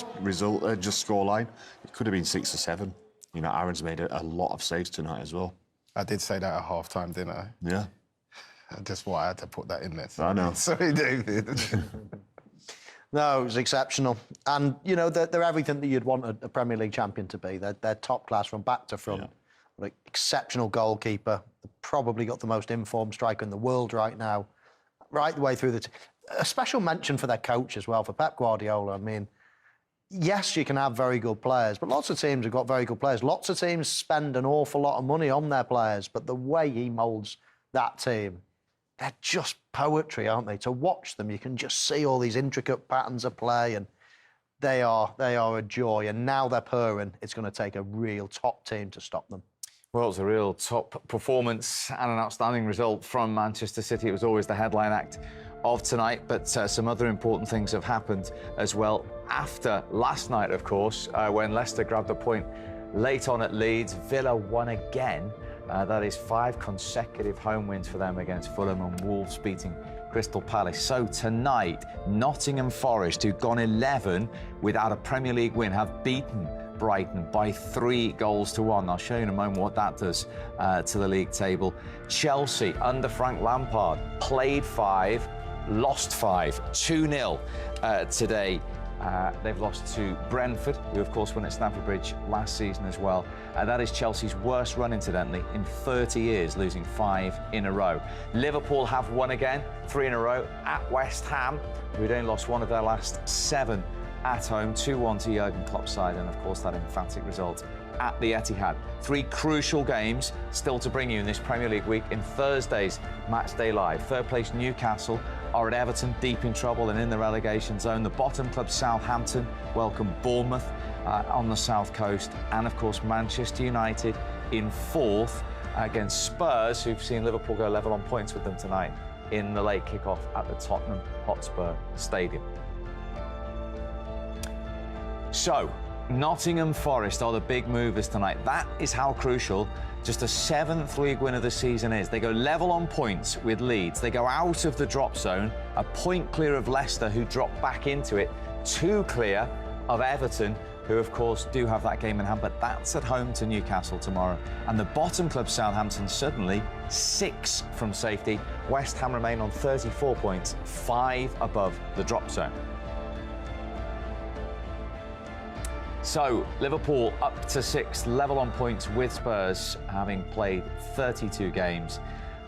just scoreline. It could have been 6 or 7. You know, Aaron's made a lot of saves tonight as well. I did say that at half-time, didn't I? Yeah. Just why I had to put that in there. I know. Sorry, David. No, it was exceptional. And, you know, they're everything that you'd want a Premier League champion to be. They're top class from back to front. Yeah. Like, exceptional goalkeeper. They've probably got the most informed striker in the world right now. Right the way through a special mention for their coach as well, for Pep Guardiola. I mean, yes, you can have very good players, but lots of teams have got very good players. Lots of teams spend an awful lot of money on their players, but the way he moulds that team, they're just poetry, aren't they? To watch them, you can just see all these intricate patterns of play, and they are a joy. And now they're purring. It's going to take a real top team to stop them. Well, it was a real top performance and an outstanding result from Manchester City. It was always the headline act of tonight, but some other important things have happened as well. After last night, of course, when Leicester grabbed a point late on at Leeds, Villa won again. That is 5 consecutive home wins for them against Fulham, and Wolves beating Crystal Palace. So tonight, Nottingham Forest, who've gone 11 without a Premier League win, have beaten Brighton by 3-1. I'll show you in a moment what that does to the league table. Chelsea, under Frank Lampard, played 5, lost 5, 2-0 today. They've lost to Brentford, who of course won at Stamford Bridge last season as well. That is Chelsea's worst run, incidentally, in 30 years, losing 5 in a row. Liverpool have won again, 3 in a row, at West Ham, who'd only lost 1 of their last 7 at home, 2-1 to Jurgen Klopp's side, and of course that emphatic result at the Etihad. 3 crucial games still to bring you in this Premier League week in Thursday's Matchday Live. Third place Newcastle are at Everton, deep in trouble and in the relegation zone. The bottom club Southampton welcome Bournemouth on the south coast, and of course Manchester United in 4th against Spurs, who've seen Liverpool go level on points with them tonight in the late kick-off at the Tottenham Hotspur Stadium. So, Nottingham Forest are the big movers tonight. That is how crucial just a 7th league win of the season is. They go level on points with Leeds. They go out of the drop zone, a point clear of Leicester, who drop back into it, 2 clear of Everton, who of course do have that game in hand, but that's at home to Newcastle tomorrow. And the bottom club Southampton suddenly 6 from safety. West Ham remain on 34 points, 5 above the drop zone. So, Liverpool up to 6th, level on points with Spurs, having played 32 games.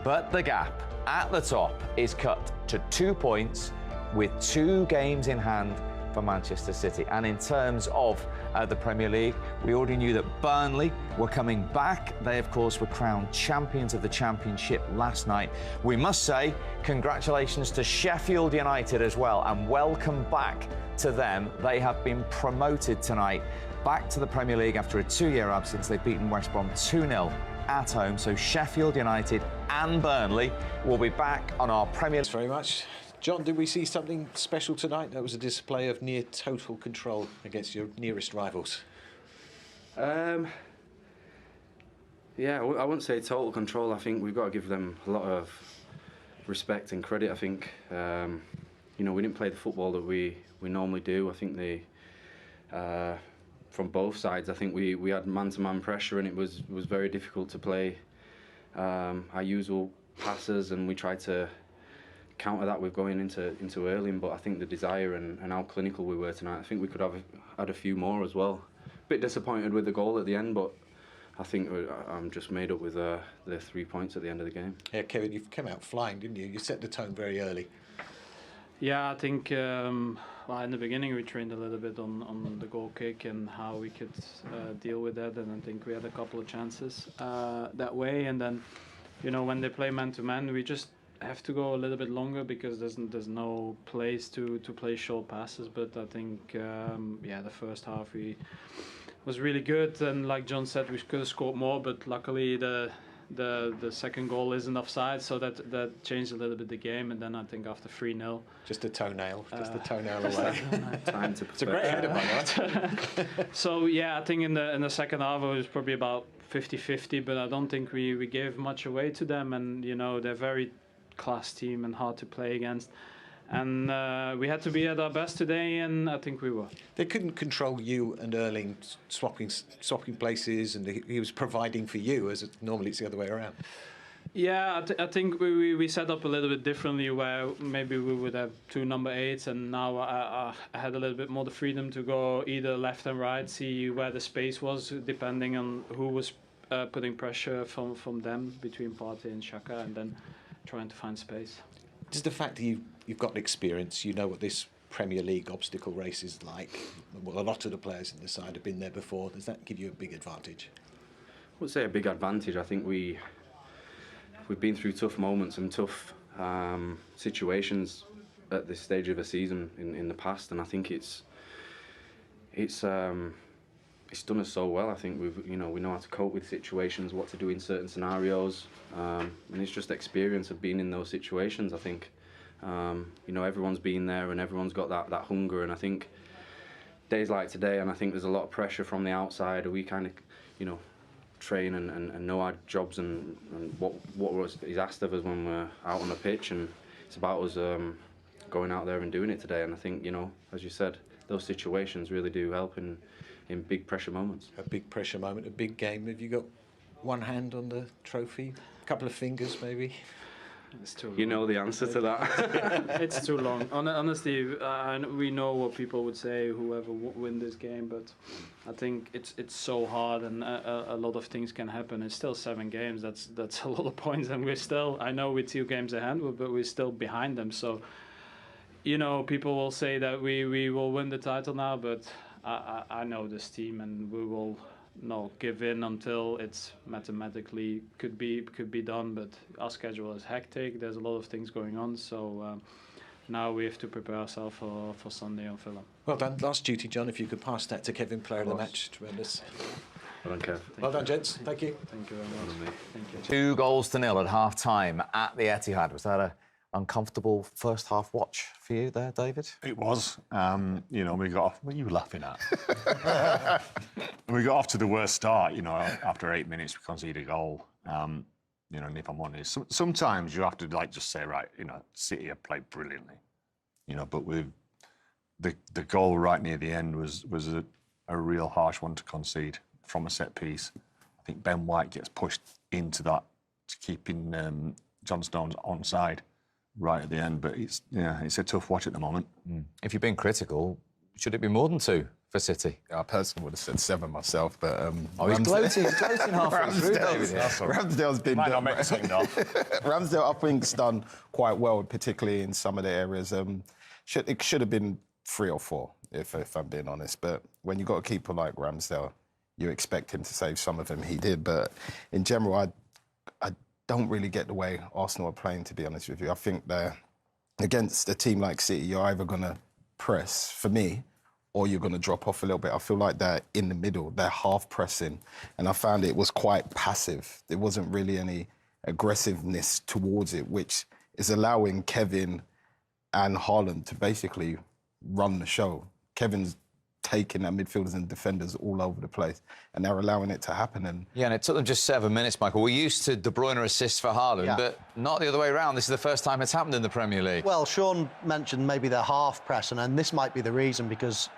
But the gap at the top is cut to 2 points with 2 games in hand for Manchester City. And in terms of the Premier League, we already knew that Burnley were coming back. They, of course, were crowned champions of the Championship last night. We must say congratulations to Sheffield United as well, and welcome back to them. They have been promoted tonight back to the Premier League after a 2-year absence. They've beaten West Brom 2-0 at home. So Sheffield United and Burnley will be back on our Premier League. Thanks very much. John, did we see something special tonight? That was a display of near total control against your nearest rivals. Yeah, I wouldn't say total control. I think we've got to give them a lot of respect and credit. I think, you know, we didn't play the football that we normally do. I think they, from both sides, I think we had man-to-man pressure, and it was very difficult to play our usual passes, and we tried to counter that with going into Erling. But I think the desire and how clinical we were tonight, I think we could have had a few more as well. Bit disappointed with the goal at the end, but I think I'm just made up with the 3 points at the end of the game. Yeah, Kevin, you came out flying, didn't you? You set the tone very early. Yeah, I think well, in the beginning we trained a little bit on the goal kick and how we could deal with that, and I think we had a couple of chances that way. And then, you know, when they play man-to-man, we just have to go a little bit longer because there's no place to play short passes. But I think yeah, the first half was really good, and like John said, we could have scored more, but luckily the second goal isn't offside, so that changed a little bit the game. And then I think after 3-0, just a toenail away. Time to it's a great header, by the way. So yeah, I think in the second half it was probably about 50-50, but I don't think we gave much away to them. And you know, they're a very class team and hard to play against. And we had to be at our best today, and I think we were. They couldn't control you and Erling swapping places, and he was providing for you, as normally it's the other way around. Yeah, I think we set up a little bit differently, where maybe we would have 2 number 8s, and now I had a little bit more the freedom to go either left and right, see where the space was, depending on who was putting pressure from them between Partey and Xhaka, and then trying to find space. Does the fact that you've got experience, you know what this Premier League obstacle race is like? Well, a lot of the players in the side have been there before. Does that give you a big advantage? I would say a big advantage. I think we've been through tough moments and tough situations at this stage of a season in the past, and I think it's done us so well. I think we know how to cope with situations, what to do in certain scenarios, and it's just experience of being in those situations. I think everyone's been there and everyone's got that hunger, and I think days like today, and I think there's a lot of pressure from the outside. We kind of train and know our jobs and what is asked of us when we're out on the pitch, and it's about us going out there and doing it today. And I think, as you said, those situations really do help in big pressure moments. A big pressure moment, a big game. Have you got one hand on the trophy? A couple of fingers, maybe? It's too long. You know the answer to that. It's too long. Honestly, we know what people would say, whoever win this game, but I think it's so hard, and a lot of things can happen. It's still 7 games. That's a lot of points, and we're still. I know we're 2 games ahead, but we're still behind them. So, people will say that we will win the title now, but I know this team, and we will not give in until it's mathematically could be done. But our schedule is hectic. There's a lot of things going on. So now we have to prepare ourselves for Sunday on Fulham. Well done. Last duty, John. If you could pass that to Kevin, player of the match. Tremendous. Well done, Kev. Well done, gents. Thank you. Thank you very much. Thank you. 2 goals to 0 at half-time at the Etihad. Was that a uncomfortable first half watch for you there, David? It was. We got off. What are you laughing at? We got off to the worst start. After 8 minutes, we conceded a goal. And if I'm honest, sometimes you have to just say, right, City have played brilliantly. But with the goal right near the end was a real harsh one to concede from a set piece. I think Ben White gets pushed into that, keeping John Stones onside right at the end, but it's a tough watch at the moment. If you've been critical, should it be more than 2 for City? I personally would have said 7 myself, but He's gloating halfway through, David. Ramsdale's been Might done. not make the second half. Ramsdale, I think, has done quite well, particularly in some of the areas. It should have been 3 or 4, if I'm being honest. But when you got a keeper like Ramsdale, you expect him to save some of them. He did, but in general, I don't really get the way Arsenal are playing, to be honest with you. I think they're against a team like City, you're either going to press, for me, or you're going to drop off a little bit. I feel like they're in the middle. They're half pressing. And I found it was quite passive. There wasn't really any aggressiveness towards it, which is allowing Kevin and Haaland to basically run the show. Kevin's taking their midfielders and defenders all over the place, and they're allowing it to happen. And yeah, and it took them just 7 minutes, Michael. We're used to De Bruyne assists for Haaland, but not the other way around. This is the first time it's happened in the Premier League. Well, Sean mentioned maybe they're half pressing, and this might be the reason, because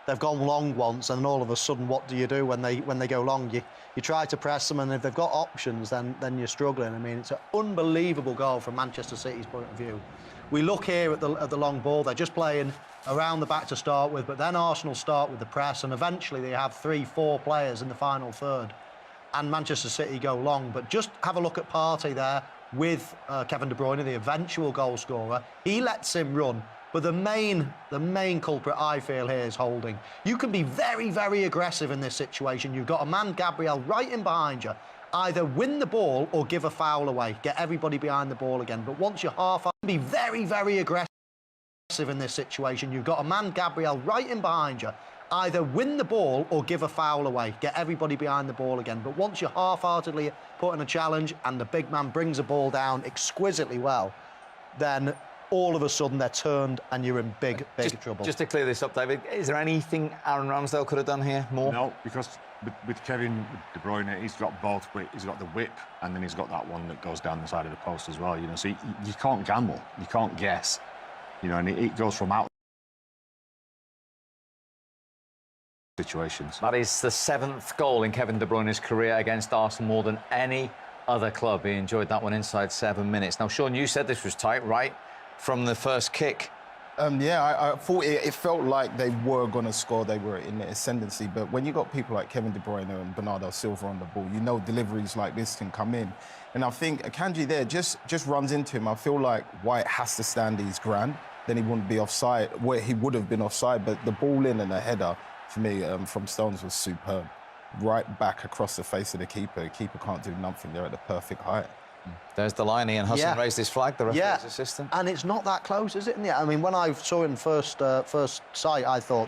they've gone long once, and all of a sudden, what do you do when they go long? You try to press them, and if they've got options, then you're struggling. I mean, it's an unbelievable goal from Manchester City's point of view. We look here at the long ball. They're just playing around the back to start with, but then Arsenal start with the press, and eventually they have 3-4 players in the final third, and Manchester City go long. But just have a look at Partey there with Kevin De Bruyne, the eventual goal scorer. He lets him run, but the main culprit, I feel, here is holding. You can be very, very aggressive in this situation. You've got a man, Gabriel, right in behind you. Either win the ball or give a foul away. Get everybody behind the ball again. But once you're half out, be very, very aggressive in this situation. You've got a man, Gabriel, right in behind you. Either win the ball or give a foul away. Get everybody behind the ball again. But once you're half-heartedly putting a challenge and the big man brings the ball down exquisitely well, then all of a sudden they're turned and you're in big trouble. Just to clear this up, David, is there anything Aaron Ramsdale could have done here more? No, because with Kevin De Bruyne, he's got both. He's got the whip, and then he's got that one that goes down the side of the post as well. So you can't gamble, you can't guess. You know, and it goes from out situations. That is the 7th goal in Kevin De Bruyne's career against Arsenal, more than any other club. He enjoyed that one inside 7 minutes. Now, Sean, you said this was tight, right? From the first kick. Yeah, I thought it felt like they were going to score. They were in the ascendancy. But when you got people like Kevin De Bruyne and Bernardo Silva on the ball, you know deliveries like this can come in. And I think Akanji there just runs into him. I feel like White has to stand his ground. Then he wouldn't be offside, where he would have been offside. But the ball in and the header, for me, from Stones was superb. Right back across the face of the keeper. The keeper can't do nothing. They're at the perfect height. There's Delaney, and Hudson raised his flag, the referee's assistant. And it's not that close, is it? I mean, when I saw him first sight, I thought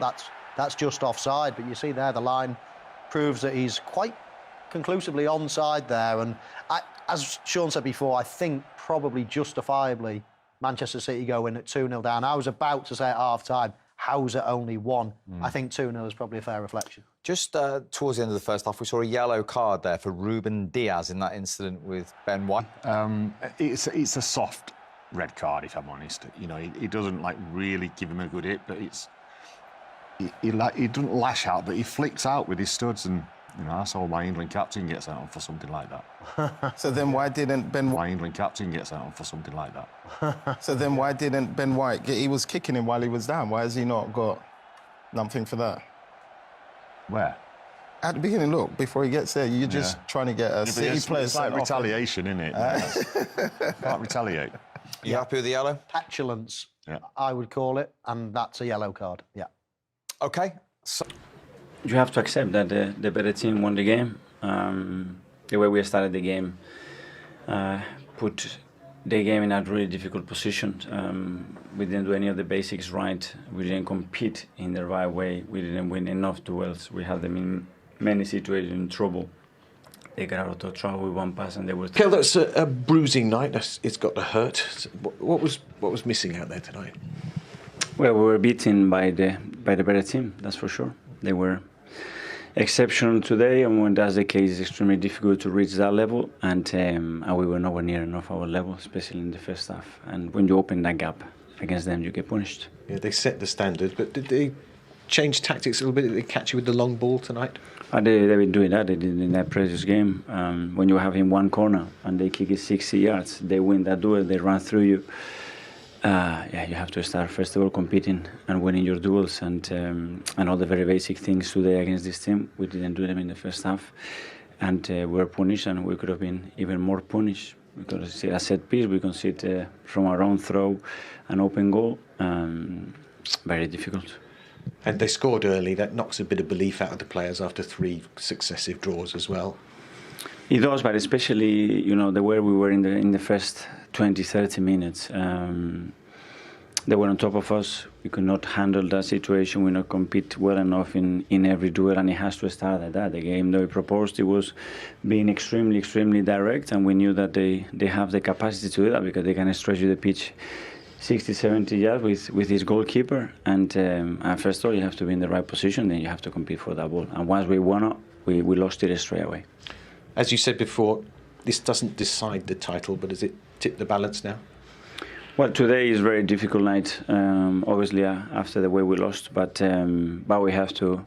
that's just offside. But you see there, the line proves that he's quite conclusively onside there. And as Sean said before, I think probably justifiably Manchester City go in at 2-0 down. I was about to say at half-time, how's it only 1? I think 2-0 is probably a fair reflection. Just towards the end of the first half, we saw a yellow card there for Ruben Diaz in that incident with Ben White. It's a soft red card, if I'm honest. You know, he doesn't like really give him a good hit, but he doesn't lash out, but he flicks out with his studs, and you know, I saw my England captain get sent on for something like that. So then why didn't Ben White? My England captain get sent on for something like that. So then why didn't Ben White he was kicking him while he was down? Why has he not got nothing for that? Where? At the beginning, look, before he gets there, you're just trying to get a City player. It's like retaliation, isn't it? Can't retaliate. You happy with the yellow? Petulance, I would call it, and that's a yellow card. Yeah. Okay. So you have to accept that the better team won the game. The way we started the game put the game in a really difficult position. We didn't do any of the basics right. We didn't compete in the right way. We didn't win enough duels. We had them in many situations in trouble. They got out of trouble with one pass and they were... Kel, that's a bruising night. It's got to hurt. What was missing out there tonight? Well, we were beaten by the better team, that's for sure. They were exceptional today, and when that's the case, it's extremely difficult to reach that level, and we were nowhere near enough our level, especially in the first half. And when you open that gap against them, you get punished. Yeah, they set the standard, but did they change tactics a little bit? Did they catch you with the long ball tonight? They've been doing that. They did in that previous game. When you have in one corner and they kick it 60 yards, they win that duel, they run through you. You have to start first of all competing and winning your duels, and all the very basic things today against this team. We didn't do them in the first half, and we were punished, and we could have been even more punished because a set piece we concede from our own throw, an open goal. Very difficult. And they scored early. That knocks a bit of belief out of the players after 3 successive draws as well. It does, but especially, you know, the way we were in the first 20-30 minutes. They were on top of us. We could not handle that situation. We not compete well enough in every duel, and it has to start like that. The game that we proposed, it was being extremely, extremely direct, and we knew that they have the capacity to do that because they can stretch you the pitch 60, 70 yards with his goalkeeper. And first of all, you have to be in the right position, then you have to compete for that ball. And once we won it, we lost it straight away. As you said before, this doesn't decide the title, but does it tip the balance now? Well, today is a very difficult night, obviously, after the way we lost, but we have to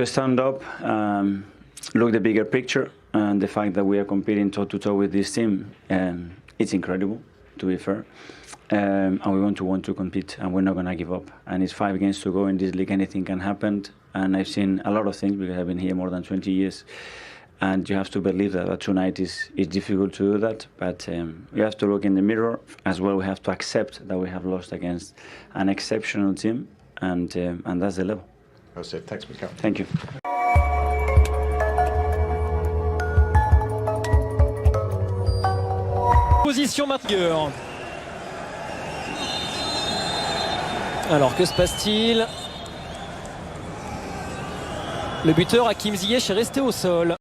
stand up, look the bigger picture, and the fact that we are competing toe-to-toe with this team, it's incredible, to be fair. And we want to compete, and we're not going to give up. And it's 5 games to go in this league, anything can happen. And I've seen a lot of things because I've been here more than 20 years. And you have to believe that tonight is difficult to do that. But we have to look in the mirror as well. We have to accept that we have lost against an exceptional team, and that's the level. Well said. Thanks, Mikael. Thank you. Position MRBEAR. Alors que se passe-t-il? Le buteur Hakim Ziyech est resté au sol.